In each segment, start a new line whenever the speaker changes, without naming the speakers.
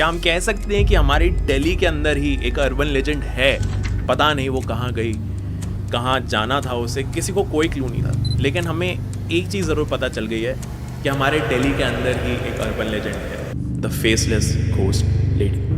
क्या हम कह सकते हैं कि हमारी दिल्ली के अंदर ही एक अर्बन लेजेंड है? पता नहीं वो कहाँ गई, कहाँ जाना था उसे, किसी को कोई क्लू नहीं था। लेकिन हमें एक चीज़ ज़रूर पता चल गई है कि हमारे दिल्ली के अंदर ही एक अर्बन लेजेंड है, the faceless ghost lady.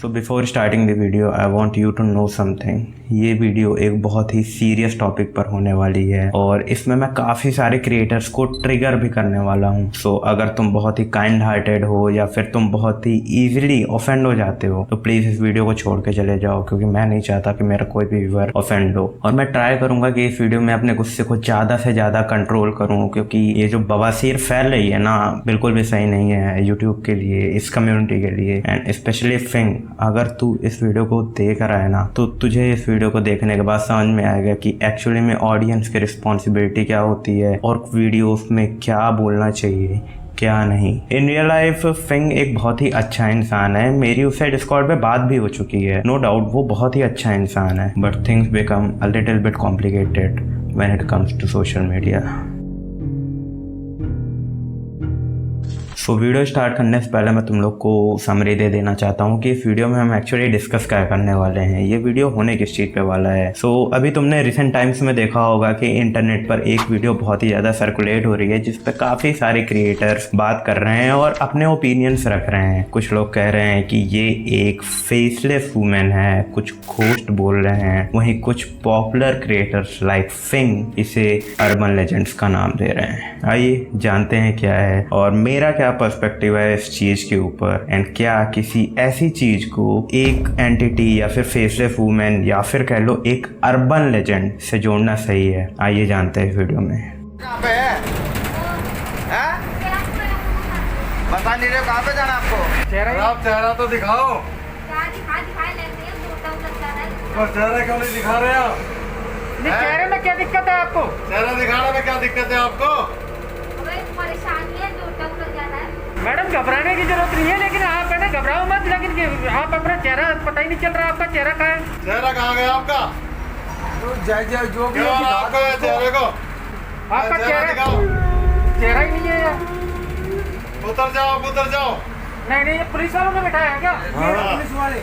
So before starting the video, I want you to know something. ये वीडियो एक बहुत ही सीरियस टॉपिक पर होने वाली है और इसमें मैं काफ़ी सारे क्रिएटर्स को ट्रिगर भी करने वाला हूँ। सो अगर तुम बहुत ही काइंड हार्टेड हो या फिर तुम बहुत ही ईजिली ऑफेंड हो जाते हो तो प्लीज़ इस वीडियो को छोड़ के चले जाओ, क्योंकि मैं नहीं चाहता कि मेरा कोई भी व्यूअर ऑफेंड हो। और मैं ट्राई करूँगा कि इस वीडियो में अपने गुस्से को ज़्यादा से ज़्यादा कंट्रोल करूँ, क्योंकि ये जो बवासीर फैल रही है ना, बिल्कुल भी सही नहीं है यूट्यूब के लिए, इस कम्युनिटी के लिए। एंड स्पेशली फिंग, अगर तू इस वीडियो को देख रहा है ना, तो तुझे इस वीडियो को देखने के बाद समझ में आएगा कि एक्चुअली में ऑडियंस की रिस्पॉन्सिबिलिटी क्या होती है और वीडियोस में क्या बोलना चाहिए क्या नहीं। इन रियल लाइफ फिंग एक बहुत ही अच्छा इंसान है, मेरी उससे डिस्कॉर्ड पे बात भी हो चुकी है, नो डाउट वो बहुत ही अच्छा इंसान है, but things become a little bit complicated when it comes to social media. तो वीडियो स्टार्ट करने से पहले मैं तुम लोग को समरी दे देना चाहता हूँ कि इस वीडियो में हम एक्चुअली डिस्कस क्या करने वाले हैं, ये वीडियो होने किस चीज़ पे वाला है। अभी तुमने रिसेंट टाइम्स में देखा होगा कि इंटरनेट पर एक वीडियो बहुत ही ज़्यादा सर्कुलेट हो रही है जिस पे काफ़ी सारे क्रिएटर्स बात कर रहे हैं और अपने ओपिनियंस रख रहे हैं। कुछ लोग कह रहे हैं कि ये एक फेसलेस वुमेन है, कुछ घोस्ट बोल रहे हैं, वहीं कुछ पॉपुलर क्रिएटर्स लाइक फिंग इसे अर्बन लेजेंड्स का नाम दे रहे हैं। आइए जानते हैं क्या है और मेरा क्या पर्सपेक्टिव है इस चीज के ऊपर, एंड क्या किसी ऐसी चीज को एक एंटिटी या फिर फेसलेस वुमेन या फिर कह लो एक अर्बन लेजेंड से जोड़ना सही है। आइए जानते हैं इस वीडियो में।
कहाँ पे है? बता नहीं रहे कहाँ पे जाना आपको?
चेहरा तो दिखाओ। चेहरा क्यों नहीं दिखा रहे आप?
चेहरे में क्या दिक्कत है आपको?
चेहरा दिखाने में क्या दिक्कत है आपको?
मैडम घबराने की जरूरत नहीं है, लेकिन आप है ना घबराओ मत, लेकिन आप अपना चेहरा पता ही नहीं चल रहा आपका चेहरा कहाँ है?
चेहरा कहाँ गया आपका?
जो भी
आपका चेहरे को
आपका चेहरा ही नहीं है यार।
उतर जाओ।
नहीं ये पुलिस वालों ने बिठाया है क्या?
पुलिस
वाले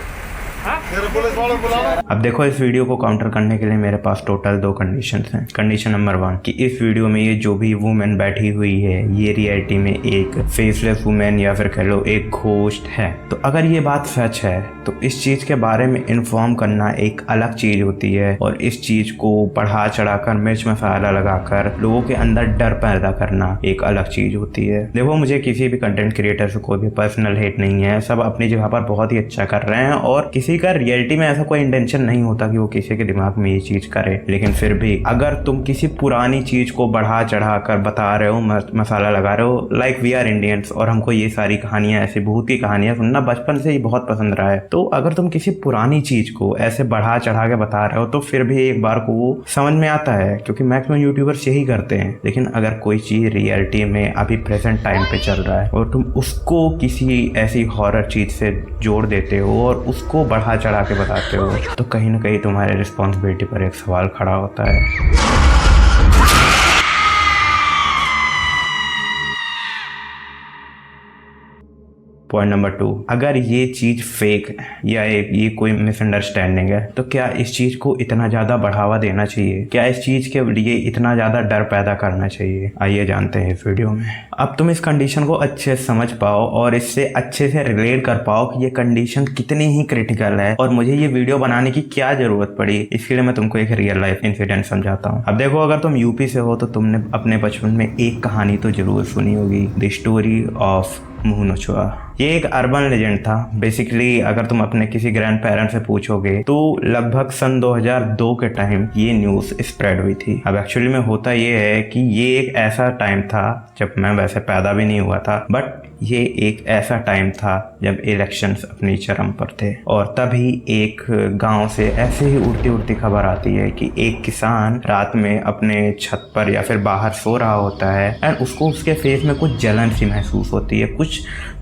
पुलिस वालों को बुलाओ।
अब देखो, इस वीडियो को काउंटर करने के लिए मेरे पास टोटल 2 कंडीशंस हैं। कंडीशन नंबर 1 कि इस वीडियो में ये जो भी वुमेन बैठी हुई है ये रियलिटी में एक फेसलेस वुमेन या फिर कह लो एक घोस्ट है। तो अगर ये बात सच है तो इस चीज के बारे में इन्फॉर्म करना एक अलग चीज होती है और इस चीज को बढ़ा चढ़ाकर मिर्च मसाला लगाकर लोगों के अंदर डर पैदा करना एक अलग चीज होती है। देखो, मुझे किसी भी कंटेंट क्रिएटर से कोई भी पर्सनल हेट नहीं है, सब अपनी जगह पर बहुत ही अच्छा कर रहे हैं और किसी का रियलिटी में ऐसा कोई इंटेंशन नहीं होता कि वो किसी के दिमाग में ये चीज करे। लेकिन फिर भी अगर तुम किसी पुरानी चीज को बढ़ा चढ़ा कर बता रहे हो, मसाला लगा रहे हो, लाइक वी आर इंडियंस और हमको ये सारी कहानियां, ऐसी भूत की कहानियां सुनना बचपन से ही बहुत पसंद रहा है, तो अगर तुम किसी पुरानी चीज को ऐसे बढ़ा चढ़ा के बता रहे हो तो फिर भी एक बार को समझ में आता है, क्योंकि मैक्सिमम यूट्यूबर्स यही करते हैं। लेकिन अगर कोई चीज रियलिटी में अभी प्रेजेंट टाइम पे चल रहा है और तुम उसको किसी ऐसी हॉरर चीज से जोड़ देते हो और उसको बढ़ा चढ़ा के बताते हो तो कहीं ना कहीं तुम्हारे रिस्पॉन्सिबिलिटी पर एक सवाल खड़ा होता है। पॉइंट नंबर 2, अगर ये चीज़ फेक है या ये कोई मिसअंडरस्टैंडिंग है तो क्या इस चीज़ को इतना ज़्यादा बढ़ावा देना चाहिए? क्या इस चीज़ के लिए इतना ज़्यादा डर पैदा करना चाहिए? आइए जानते हैं इस वीडियो में। अब तुम इस कंडीशन को अच्छे से समझ पाओ और इससे अच्छे से रिलेट कर पाओ कि ये कंडीशन कितनी ही क्रिटिकल है और मुझे ये वीडियो बनाने की क्या ज़रूरत पड़ी। इसके लिए मैं तुमको एक रियल लाइफ इंसिडेंट समझाता हूँ। अब देखो, अगर तुम यूपी से हो तो तुमने अपने बचपन में एक कहानी तो जरूर सुनी होगी, द स्टोरी ऑफ मुँह नोचुआ। ये एक अर्बन लेजेंड था। बेसिकली अगर तुम अपने किसी ग्रैंड पेरेंट्स से पूछोगे तो लगभग सन 2002 के टाइम ये न्यूज़ स्प्रेड हुई थी। अब एक्चुअली में होता ये है कि ये एक ऐसा टाइम था जब मैं वैसे पैदा भी नहीं हुआ था, बट ये एक ऐसा टाइम था जब इलेक्शंस अपनी चरम पर थे और तभी एक गांव से ऐसे ही उड़ती उड़ती खबर आती है कि एक किसान रात में अपने छत पर या फिर बाहर सो रहा होता है एंड उसको उसके फेस में कुछ जलन सी महसूस होती है, कुछ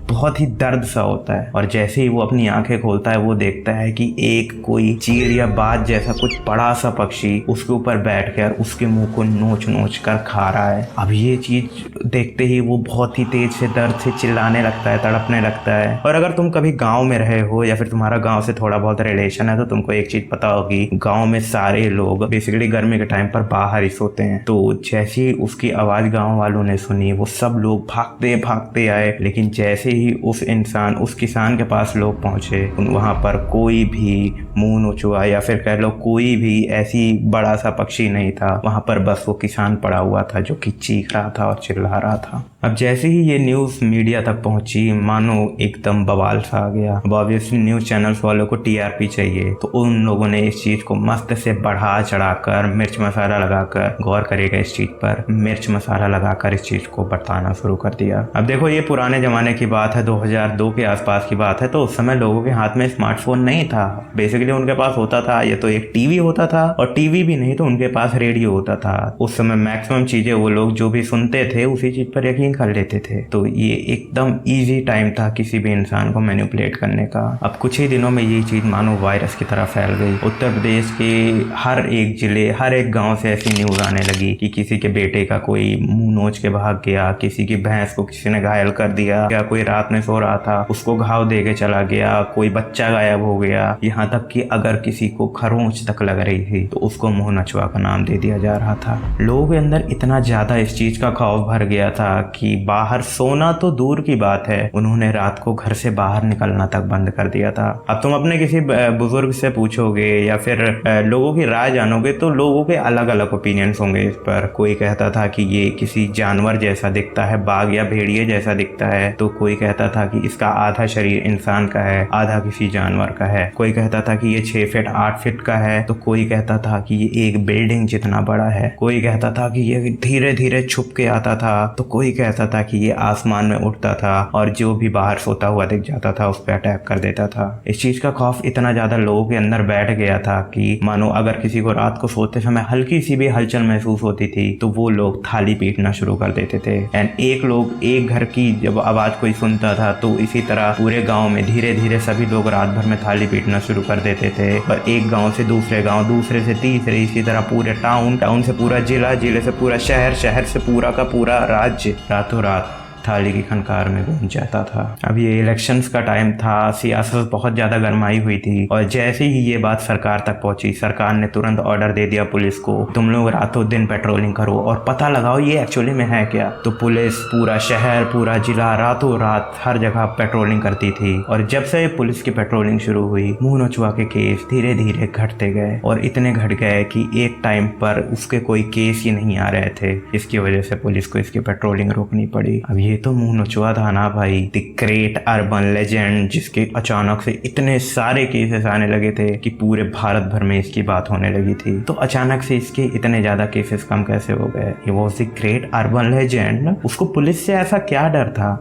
बहुत ही दर्द सा होता है। और जैसे ही वो अपनी आंखें खोलता है वो देखता है कि एक कोई चीर या बाज जैसा कुछ बड़ा सा पक्षी उसके ऊपर बैठ कर उसके मुंह को नोच नोच कर खा रहा है। अब ये चीज देखते ही वो बहुत ही तेज से दर्द से चिल्लाने लगता है, तड़पने लगता है। और अगर तुम कभी गांव में रहे हो या फिर तुम्हारा गांव से थोड़ा बहुत रिलेशन है तो तुमको एक चीज पता होगी, गांव में सारे लोग बेसिकली गर्मी के टाइम पर बाहर ही सोते हैं। तो जैसे ही उसकी आवाज गांव वालों ने सुनी वो सब लोग भागते भागते आए, लेकिन जैसे ही उस किसान के पास लोग पहुंचे वहां पर कोई भी मुंह नोचुआ या फिर कह लो कोई भी ऐसी बड़ा सा पक्षी नहीं था। वहां पर बस वो किसान पड़ा हुआ था जो कि चीख रहा था और चिल्ला रहा था। अब जैसे ही ये न्यूज़ मीडिया तक पहुंची मानो एकदम बवाल सा आ गया। अब ऑब्वियसली न्यूज़ चैनल्स वालों को टीआरपी चाहिए तो उन लोगों ने इस चीज़ को मस्त से बढ़ा चढ़ाकर मिर्च मसाला लगाकर, गौर करेगा इस चीज़ पर, मिर्च मसाला लगाकर इस चीज़ को बताना शुरू कर दिया। अब देखो ये पुराने ज़माने की बात है, 2002 के आसपास की बात है। तो उस समय लोगों के हाथ में स्मार्टफोन नहीं था। बेसिकली उनके पास होता था ये तो एक टीवी होता था, और टीवी भी नहीं तो उनके पास रेडियो होता था। उस समय मैक्सिमम चीज़ें वो लोग जो भी सुनते थे उसी चीज़ पर यकीन कर लेते थे। तो ये एकदम इजी टाइम था किसी भी इंसान को मैनिपुलेट करने का। अब कुछ ही दिनों में ये चीज़ मानो वायरस की तरह फैल गई। उत्तर प्रदेश के हर एक जिले, हर एक गांव से ऐसी न्यूज़ आने लगी कि किसी के बेटे का कोई मुंह नोच के भाग गया, किसी की भैंस को किसी ने घायल कर दिया, या कोई रात में सो रहा था उसको घाव दे के चला गया, कोई बच्चा गायब हो गया, यहाँ तक कि अगर किसी को खरोंच तक लग रही थी तो उसको मुंह नचवा का नाम दे दिया जा रहा था। लोगों के अंदर इतना ज्यादा इस चीज का खौफ भर गया था कि बाहर सोना तो दूर की बात है, उन्होंने रात को घर से बाहर निकलना तक बंद कर दिया था। अब तुम अपने किसी बुजुर्ग से पूछोगे या फिर लोगों की राय जानोगे तो लोगों के अलग अलग ओपिनियंस होंगे इस पर। कोई कहता था कि ये किसी जानवर जैसा दिखता है, बाघ या भेड़िए जैसा दिखता है, तो कोई कहता था कि इसका आधा शरीर इंसान का है, आधा किसी जानवर का है। कोई कहता था कि ये 6 फीट 8 फीट का है, तो कोई कहता था कि ये एक बिल्डिंग जितना बड़ा है। कोई कहता था कि ये धीरे धीरे छुप के आता था, तो कोई कहता था कि ये आसमान में उड़ता था और जो भी बाहर सोता हुआ दिख जाता था उस पर अटैक कर देता था। इस चीज का खौफ इतना ज्यादा लोगों के अंदर बैठ गया था कि मानो अगर किसी को रात को सोते समय हल्की सी भी हलचल महसूस होती थी तो वो लोग थाली पीटना शुरू कर देते थे। एंड एक घर की जब आवाज कोई सुनता था तो इसी तरह पूरे गांव में धीरे धीरे सभी लोग रात भर में थाली पीटना शुरू कर देते थे। और एक गांव से दूसरे गांव, दूसरे से तीसरे, इसी तरह पूरे टाउन से पूरा जिला, जिले से पूरा शहर, शहर से पूरा का पूरा राज्य रातों रात थाली की खनकार में गूंज जाता था। अब ये इलेक्शंस का टाइम था, सियासत बहुत ज़्यादा गर्माई हुई थी और जैसे ही ये बात सरकार तक पहुंची, सरकार ने तुरंत ऑर्डर दे दिया पुलिस को, तुम लोग रातों दिन पेट्रोलिंग करो और पता लगाओ ये एक्चुअली में है क्या। तो पुलिस पूरा शहर, पूरा जिला रातों रात हर जगह पेट्रोलिंग करती थी। और जब से पुलिस की पेट्रोलिंग शुरू हुई, मुंह नोचवा के केस धीरे धीरे घटते गए और इतने घट गए कि एक टाइम पर उसके कोई केस ही नहीं आ रहे थे, जिसकी वजह से पुलिस को इसकी पेट्रोलिंग रोकनी पड़ी। अब ये तो मुंह नोचवा था ना भाई, द ग्रेट अर्बन लेजेंड, जिसके अचानक से इतने सारे केसेस आने लगे थे कि पूरे भारत भर में इसकी बात होने लगी थी। तो अचानक से इसके इतने ज्यादा केसेस कम कैसे हो गए? He was the great urban legend. उसको पुलिस से ऐसा क्या डर था?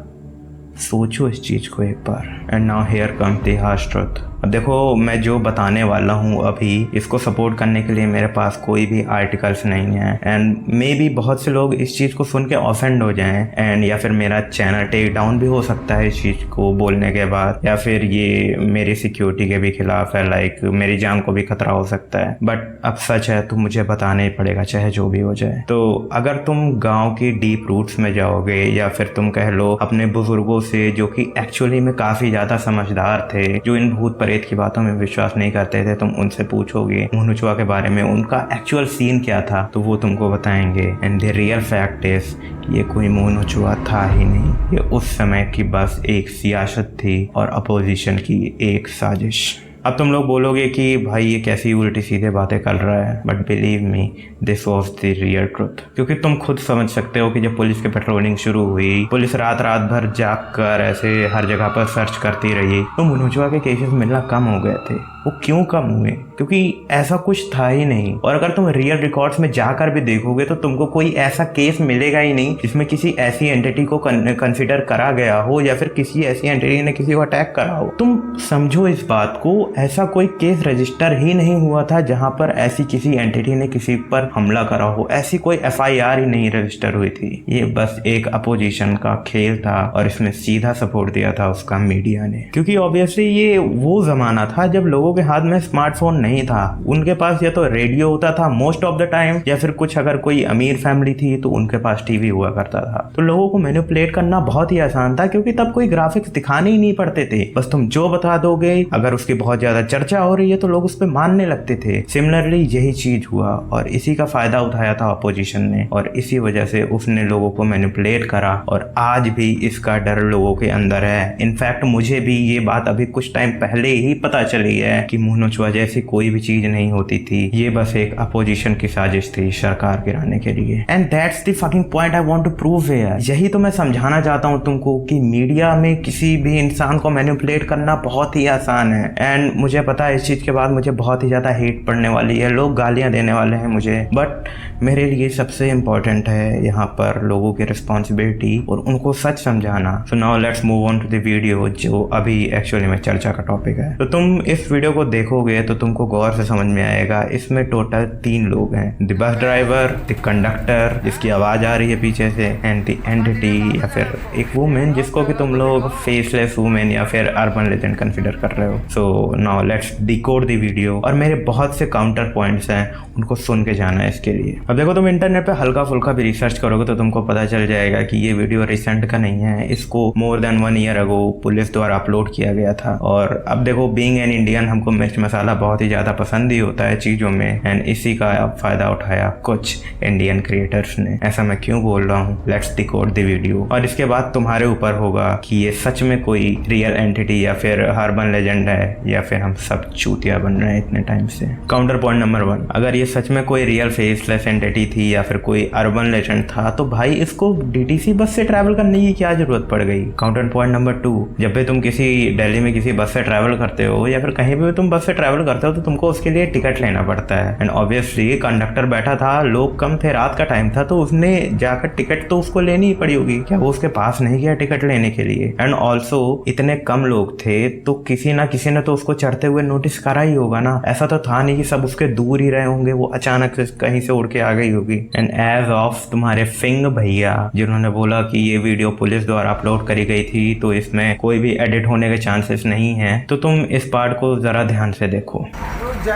सोचो इस चीज को एक बार। And now here comes the harsh truth. अब देखो मैं जो बताने वाला हूँ अभी, इसको सपोर्ट करने के लिए मेरे पास कोई भी आर्टिकल्स नहीं है। एंड मे बी बहुत से लोग इस चीज़ को सुन के ऑफेंड हो जाएं, एंड या फिर मेरा चैनल टेक डाउन भी हो सकता है इस चीज़ को बोलने के बाद, या फिर ये मेरी सिक्योरिटी के भी खिलाफ है, लाइक मेरी जान को भी खतरा हो सकता है। बट अब सच है तो मुझे बताना ही पड़ेगा, चाहे जो भी हो जाए। तो अगर तुम गाँव की डीप रूट्स में जाओगे या फिर तुम कह लो अपने बुजुर्गों से जो कि एक्चुअली में काफ़ी ज़्यादा समझदार थे, जो इन भूत की बातों में विश्वास नहीं करते थे, तुम उनसे पूछोगे मुंह नोचवा के बारे में, उनका एक्चुअल सीन क्या था, तो वो तुमको बताएंगे। And the real fact is ये कोई मुंह नोचवा था ही नहीं, ये उस समय की बस एक सियासत थी और अपोजिशन की एक साजिश। अब तुम लोग बोलोगे कि भाई ये कैसी उल्टी सीधे बातें कर रहा है, but believe me this was the real truth. क्योंकि तुम खुद समझ सकते हो कि जब पुलिस की पेट्रोलिंग शुरू हुई, पुलिस रात भर जाग कर ऐसे हर जगह पर सर्च करती रही, तो मुंह नोचवा के केसेस मिलना कम हो गए थे। वो क्यों कम हुए? क्योंकि ऐसा कुछ था ही नहीं। और अगर तुम रियल रिकॉर्ड्स में जाकर भी देखोगे तो तुमको कोई ऐसा केस मिलेगा ही नहीं जिसमें किसी ऐसी एंटिटी को कंसिडर करा गया हो या फिर किसी ऐसी एंटिटी ने किसी को अटैक करा हो। तुम समझो इस बात को, ऐसा कोई केस रजिस्टर ही नहीं हुआ था जहां पर ऐसी किसी एंटिटी ने किसी पर हमला करा हो, ऐसी कोई FIR ही नहीं रजिस्टर हुई थी। ये बस एक अपोजिशन का खेल था और इसमें सीधा सपोर्ट दिया था उसका मीडिया ने, क्योंकि ऑब्वियसली ये वो जमाना था जब लोगों के हाथ में स्मार्टफोन नहीं था। उनके पास या तो रेडियो होता था मोस्ट ऑफ द टाइम, या फिर कुछ अगर कोई अमीर फैमिली थी तो उनके पास टीवी हुआ करता था। तो लोगों को मैनिपुलेट करना बहुत ही आसान था, क्योंकि तब कोई ग्राफिक्स दिखाने ही नहीं पड़ते थे। बस तुम जो बता दोगे, अगर उसकी बहुत ज्यादा चर्चा हो रही है तो लोग उस पर मानने लगते थे। सिमिलरली यही चीज हुआ और इसी का फायदा उठाया था अपोजिशन ने, और इसी वजह से उसने लोगों को मैनिपुलेट करा और आज भी इसका डर लोगों के अंदर है। इनफैक्ट मुझे भी ये बात अभी कुछ टाइम पहले ही पता चली है कि मुंह नोचवा जैसी कोई भी चीज नहीं होती थी, ये बस एक अपोजिशन की साजिश थी सरकार गिराने के लिए। And that's the fucking point I want to prove here. यही तो मैं समझाना चाहता हूँ तुमको कि मीडिया में किसी भी इंसान को मैनिपुलेट करना बहुत ही आसान है। एंड मुझे पता है इस चीज के बाद मुझे बहुत ही ज्यादा हेट पड़ने वाली है, लोग गालियां देने वाले हैं मुझे, बट मेरे लिए सबसे इम्पोर्टेंट है यहाँ पर लोगों की रिस्पॉन्सिबिलिटी और उनको सच समझाना। So now let's move on to the video, जो अभी एक्चुअली में चर्चा का टॉपिक है। तो तुम इस वीडियो को देखोगे तो तुमको गौर से समझ में आएगा, इसमें टोटल 3 लोग हैं, the bus driver, the conductor जिसकी आवाज आ रही है पीछे से, एंड द एंटिटी या फिर एक वुमेन जिसको कि तुम लोग फेसलेस वुमेन या फिर अर्बन लेजेंड कंसिडर कर रहे हो। सो now let's decode the video, और मेरे बहुत से काउंटर पॉइंट्स हैं, उनको सुन के जाना है इसके लिए। अब देखो, तुम इंटरनेट पे हल्का फुल्का भी रिसर्च करोगे तो तुमको पता चल जाएगा कि ये वीडियो रिसेंट का नहीं है, इसको more than 1 year ago police द्वारा अपलोड किया गया था। और अब देखो, बीइंग एन इंडियन हमको मिर्च मसाला बहुत ही ज्यादा पसंद ही होता है चीजों में, एंड इसी का अब फायदा उठाया कुछ इंडियन क्रिएटर्स ने। ऐसा मैं क्यों बोल रहा हूँ, लेट्स डिकोड द वीडियो, और इसके बाद तुम्हारे ऊपर होगा कि ये सच में कोई रियल एंटिटी या फिर अर्बन लेजेंड है या फिर हम सब चूतिया बन रहे हैं इतने टाइम से। काउंटर पॉइंट नंबर 1, अगर ये सच में कोई रियल फेसलेस एंटिटी थी या फिर कोई अर्बन लेजेंड था तो भाई इसको DTC बस से ट्रैवल करने की क्या जरूरत पड़ गई। काउंटर पॉइंट नंबर 2, जब भी तुम किसी दिल्ली में किसी बस से ट्रैवल करते हो या फिर कहीं भी तुम बस से ट्रैवल करते हो तो तुमको उसके लिए टिकट लेना पड़ता है, एंड ऑब्वियसली कंडक्टर बैठा था, लोग कम थे, रात का टाइम था, तो उसने जाकर टिकट तो उसको लेनी ही पड़ी होगी। क्या वो उसके पास नहीं गया टिकट लेने के लिए? एंड ऑल्सो इतने कम लोग थे तो किसी ना किसी ने तो उसको चढ़ते हुए नोटिस करा ही होगा ना। ऐसा तो था नहीं कि सब उसके दूर ही रहे होंगे, वो अचानक से कहीं से उड़ के आ गई होगी। एंड एज ऑफ तुम्हारे फिंग भैया जिन्होंने बोला कि ये वीडियो पुलिस द्वारा अपलोड करी गई थी तो इसमें कोई भी एडिट होने के चांसेस नहीं है, तो तुम इस पार्ट को जरा ध्यान से देखो।
जो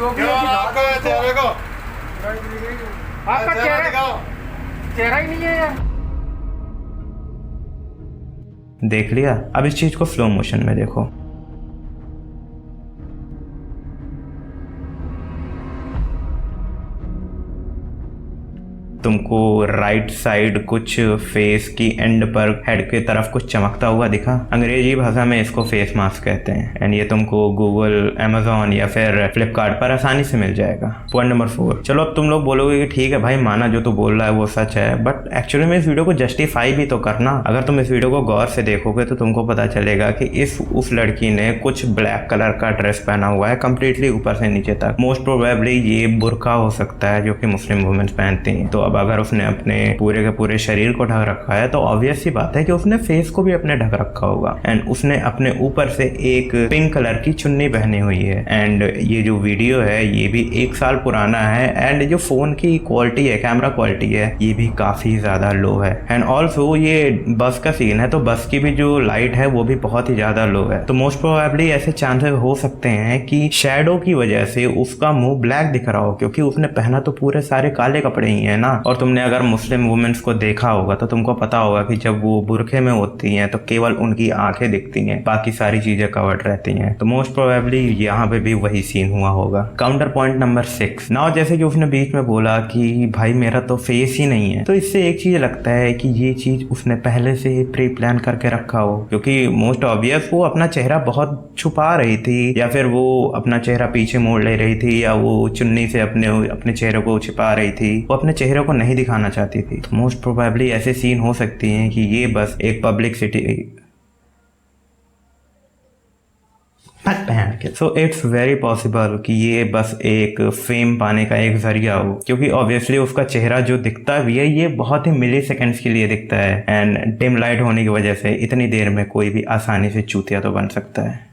भी
क्यों आपका चेहरे को
आपका
चेहरा दिखाओ।
चेहरा ही नहीं है यार।
देख लिया? अब इस चीज को स्लो मोशन में देखो। तुमको राइट साइड कुछ फेस की एंड पर हेड की तरफ कुछ चमकता हुआ दिखा? अंग्रेजी भाषा में इसको फेस मास्क कहते हैं, एंड ये तुमको गूगल, अमेजोन या फिर फ्लिपकार्ट पर आसानी से मिल जाएगा। पॉइंट नंबर 4, चलो अब तुम लोग बोलोगे कि ठीक है भाई, माना जो तू बोल रहा है वो सच है, बट एक्चुअली में इस वीडियो को जस्टिफाई भी तो करना। अगर तुम इस वीडियो को गौर से देखोगे तो तुमको पता चलेगा कि उस लड़की ने कुछ ब्लैक कलर का ड्रेस पहना हुआ है कंप्लीटली ऊपर से नीचे तक। मोस्ट प्रोबेबली ये बुर्का हो सकता है जो कि मुस्लिम वुमेन्स पहनती हैं। तो अब अगर उसने अपने पूरे के पूरे शरीर को ढक रखा है तो ऑब्वियस सी बात है कि उसने फेस को भी अपने ढक रखा होगा, एंड उसने अपने ऊपर से एक पिंक कलर की चुन्नी पहनी हुई है। एंड ये जो वीडियो है ये भी 1 साल पुराना है, एंड जो फोन की क्वालिटी है, कैमरा क्वालिटी है, ये भी काफी ज्यादा लो है। एंड ऑल्सो ये बस का सीन है तो बस की भी जो लाइट है वो भी बहुत ही ज्यादा लो है। तो मोस्ट प्रोबेबली ऐसे चांसेस हो सकते हैं कि शैडो की वजह से उसका मुंह ब्लैक दिख रहा हो, क्योंकि उसने पहना तो पूरे सारे काले कपड़े ही है ना। और तुमने अगर मुस्लिम वुमेन्स को देखा होगा तो तुमको पता होगा कि जब वो बुरखे में होती हैं तो केवल उनकी आंखें दिखती हैं, बाकी सारी चीजें कवर्ड रहती हैं। तो मोस्ट प्रोबेबली यहाँ पे भी वही सीन हुआ होगा। काउंटर पॉइंट नंबर 6, नाउ जैसे कि उसने बीच में बोला कि भाई मेरा तो फेस ही नहीं है, तो इससे एक चीज लगता है कि ये चीज उसने पहले से ही प्री प्लान करके रखा हो, क्योंकि मोस्ट ऑब्वियस वो अपना चेहरा बहुत छुपा रही थी, या फिर वो अपना चेहरा पीछे मोड़ ले रही थी, या वो चुन्नी से अपने चेहरे को छिपा रही थी, वो अपने चेहरे को नहीं दिखाना चाहती थी। तो मोस्ट प्रोबेबली ऐसे सीन हो सकती हैं कि ये बस एक सो इट्स वेरी पॉसिबल कि ये बस एक फेम पाने का एक जरिया हो, क्योंकि ऑब्वियसली उसका चेहरा जो दिखता भी है ये बहुत ही मिली सेकेंड्स के लिए दिखता है, एंड डिम लाइट होने की वजह से इतनी देर में कोई भी आसानी से चूतिया तो बन सकता है।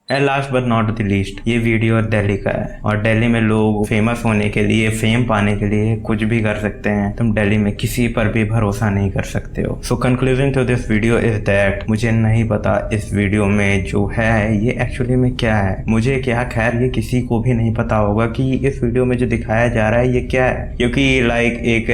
And last but not the least, ये वीडियो दिल्ली का है और दिल्ली में लोग फेमस होने के लिए, फेम पाने के लिए कुछ भी कर सकते हैं। तुम दिल्ली में किसी पर भी भरोसा नहीं कर सकते हो। So conclusion to this video is that मुझे नहीं पता इस वीडियो में जो है ये एक्चुअली में क्या है। मुझे क्या, खैर ये किसी को भी नहीं पता होगा कि इस वीडियो में जो दिखाया जा रहा है ये क्या है, क्योंकि लाइक एक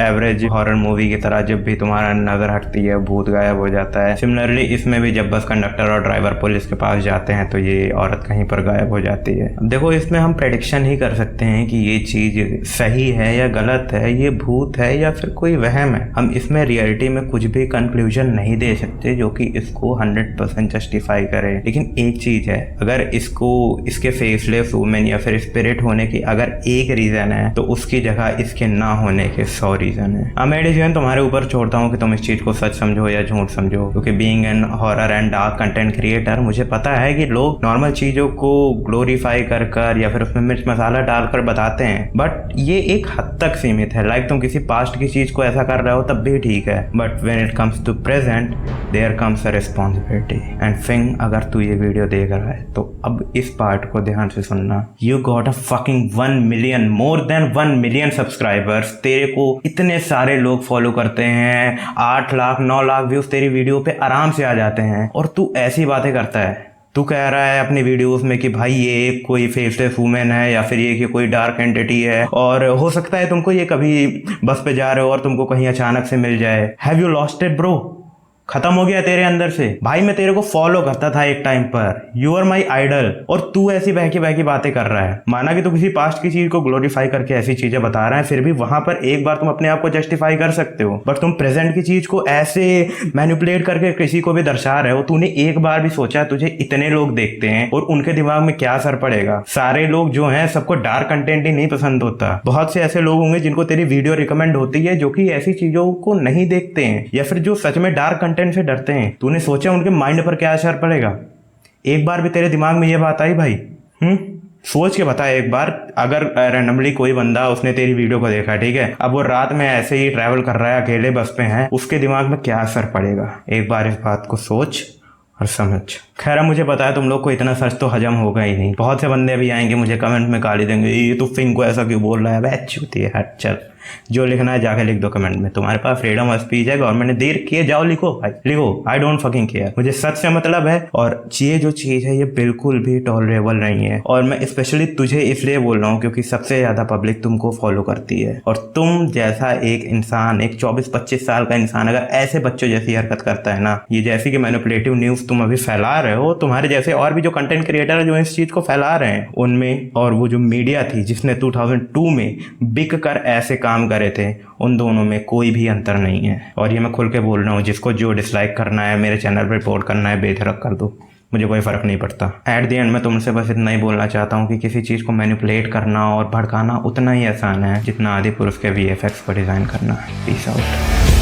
एवरेज हॉरर मूवी की तरह जब भी तुम्हारा नजर हटती है भूत गायब हो जाता है। सिमिलरली इसमें भी जब बस कंडक्टर और ड्राइवर पुलिस के पास जाते हैं तो ये औरत कहीं पर गायब हो जाती है। देखो इसमें हम प्रेडिक्शन ही कर सकते हैं कि ये चीज सही है या गलत है, ये भूत है या फिर कोई वहम है। हम इसमें रियलिटी में कुछ भी कंक्लूजन नहीं दे सकते जो कि इसको 100% जस्टिफाई करे। लेकिन एक चीज है, अगर इसको इसके फेसलेस वुमेन या फिर स्पिरिट होने की अगर एक रीजन है तो उसकी जगह इसके ना होने के 100 रीजन है। अब मैं डिसीजन तुम्हारे ऊपर छोड़ता हूँ कि तुम इस चीज को सच समझो या झूठ समझो, क्योंकि being an horror and dark content creator मुझे पता है कि लोग नॉर्मल चीजों को ग्लोरीफाई कर या फिर उसमें मिर्च मसाला डालकर बताते हैं, बट ये एक हद तक सीमित है। लाइक तुम किसी पास्ट की चीज को ऐसा कर रहे हो तब भी ठीक है, but when it comes to present there comes a responsibility. And फिंग, अगर तू ये वीडियो देख रहा है तो अब इस पार्ट को ध्यान से सुनना। You got a fucking 1 million, more than 1 million subscribers. तेरे को इतने सारे लोग फॉलो करते हैं, 8 लाख 9 लाख व्यूज तेरी वीडियो पे आराम से आ जाते हैं, और तू ऐसी बातें करता है। तू कह रहा है अपनी वीडियोस में कि भाई ये कोई फेसलेस वुमेन है या फिर ये कि कोई डार्क एंटिटी है, और हो सकता है तुमको ये कभी बस पे जा रहे हो और तुमको कहीं अचानक से मिल जाए। Have you lost it bro? खत्म हो गया तेरे अंदर से? भाई मैं तेरे को फॉलो करता था एक टाइम पर, यू आर माई आइडल, और तू ऐसी बहकी बातें कर रहा है। माना कि तू किसी पास्ट की चीज को ग्लोरीफाई करके ऐसी चीजें बता रहा है, फिर भी वहां पर एक बार तुम अपने आप को जस्टिफाई कर सकते हो, बट तुम प्रेजेंट की चीज को ऐसे मैनिपुलेट करके किसी को भी दर्शा रहे हो। तूने एक बार भी सोचा तुझे इतने लोग देखते हैं और उनके दिमाग में क्या असर पड़ेगा? सारे लोग जो हैं सबको डार्क कंटेंट ही नहीं पसंद होता। बहुत से ऐसे लोग होंगे जिनको तेरी वीडियो रिकमेंड होती है जो कि ऐसी चीजों को नहीं देखते हैं या फिर जो सच में डार्क कंटेंट से डरते हैं। तूने सोचा उनके माइंड पर क्या असर पड़ेगा? एक बार भी तेरे दिमाग में ये बात आई भाई? सोच के बता एक बार। अगर रैंडमली कोई बंदा उसने तेरी वीडियो को देखा, ठीक है, अब वो रात में ऐसे ही ट्रैवल कर रहा है, अकेले बस पे है, उसके दिमाग में क्या असर पड़ेगा? एक बार इस बात को सोच और समझ। खैर मुझे पता है तुम लोग को इतना सच तो हजम होगा ही नहीं। बहुत से बंदे भी आएंगे मुझे कमेंट में गाली देंगे, ये तो फिंग को ऐसा क्यों बोल रहा है? वह चूती है, हट चल। जो लिखना है जाके लिख दो कमेंट में। तुम्हारे पास फ्रीडम ऑफ स्पीच है, गवर्नमेंट ने देर किए, जाओ लिखो भाई, लिखो। आई डोंट फकिंग केयर, मुझे सच से मतलब है। और ये जो चीज है ये बिल्कुल भी टॉलरेबल नहीं है, और मैं स्पेशली तुझे इसलिए बोल रहा हूँ क्योंकि सबसे ज्यादा पब्लिक तुमको फॉलो करती है, और तुम जैसा एक इंसान, एक 24-25 साल का इंसान अगर ऐसे बच्चों जैसी हरकत करता है ना, ये जैसी कि मैनिपुलेटिव न्यूज तुम अभी फैला रहे हो, तुम्हारे जैसे और भी जो कंटेंट क्रिएटर है जो इस चीज को फैला रहे हैं उनमें, और वो जो मीडिया थी जिसने 2002 में बिक कर ऐसे काम करे थे, उन दोनों में कोई भी अंतर नहीं है। और ये मैं खुल के बोल रहा हूँ, जिसको जो डिसलाइक करना है, मेरे चैनल पर रिपोर्ट करना है, बेधड़क कर दो, मुझे कोई फर्क नहीं पड़ता। एट द एंड मैं तुमसे बस इतना ही बोलना चाहता हूँ कि किसी चीज़ को मैनिपुलेट करना और भड़काना उतना ही आसान है जितना आदि पुरुष के VFX को डिज़ाइन करना। Peace out.